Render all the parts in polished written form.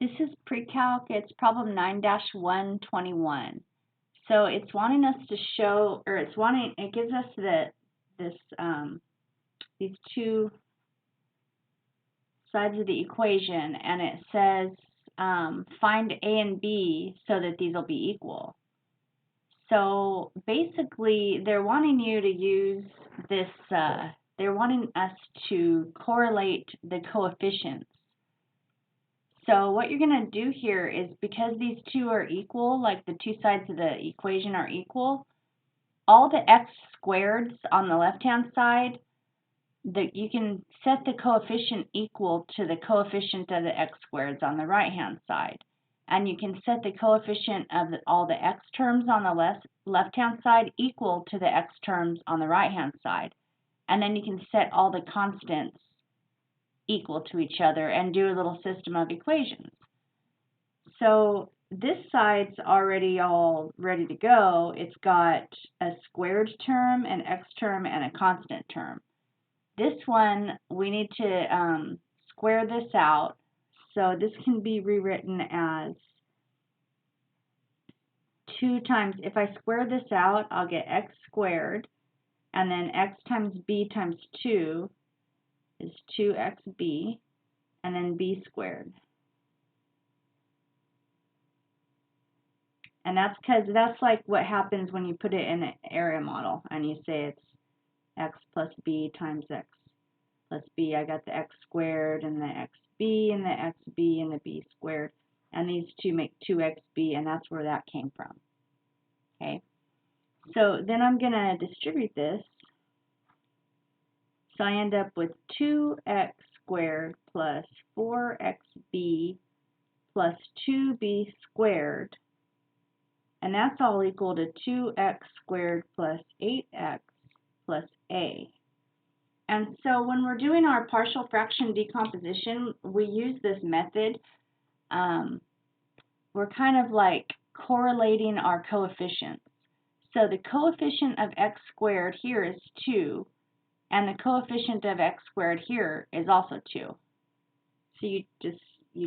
This is Precal. It's problem 9-121. So it's wanting us to show, or it gives us these two sides of the equation, and it says find A and B so that these will be equal. So basically, they're wanting you to use this, they're wanting us to correlate the coefficients. So what you're going to do here is, because these two are equal, like the two sides of the equation are equal, all the x squareds on the left-hand side, you can set the coefficient equal to the coefficient of the x squareds on the right-hand side. And you can set the coefficient of all the x terms on the left-hand side equal to the x terms on the right-hand side. And then you can set all the constants equal to each other and do a little system of equations. So this side's already all ready to go. It's got a squared term, an x term, and a constant term. This one, we need to square this out. So this can be rewritten as 2 times, if I square this out, I'll get x squared, and then x times b times 2 is 2xb, and then b squared. And that's because that's like what happens when you put it in an area model and you say it's x plus b times x plus b. I got the x squared and the xb and the xb and the b squared. And these two make 2xb, and that's where that came from. Okay. So then I'm going to distribute this. So I end up with 2x squared plus 4xb plus 2b squared. And that's all equal to 2x squared plus 8x plus a. And so when we're doing our partial fraction decomposition, we use this method. We're kind of like correlating our coefficients. So the coefficient of x squared here is 2, and the coefficient of x squared here is also 2. So you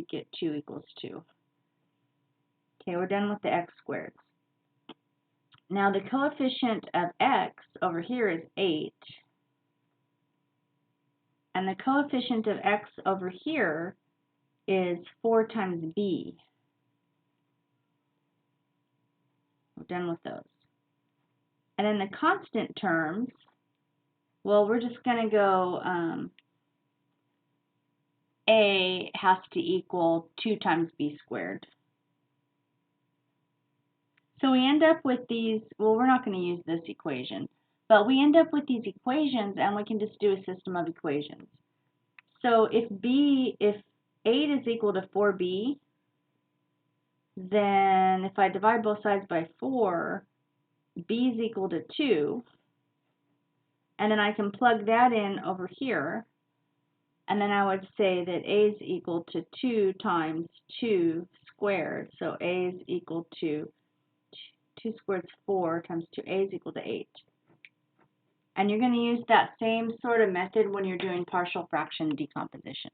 get 2 equals 2. Okay, we're done with the x squared. Now the coefficient of x over here is 8, and the coefficient of x over here is 4 times b. We're done with those. And in the constant terms, well, we're just going to go a has to equal 2 times b squared. So we end up with these, well, we're not going to use this equation, but we end up with these equations, and we can just do a system of equations. So if 8 is equal to 4b, then if I divide both sides by 4, b is equal to 2, and then I can plug that in over here, and then I would say that a is equal to 2 times 2 squared, so a is equal to 2 squared is 4 times 2a is equal to 8. And you're going to use that same sort of method when you're doing partial fraction decomposition.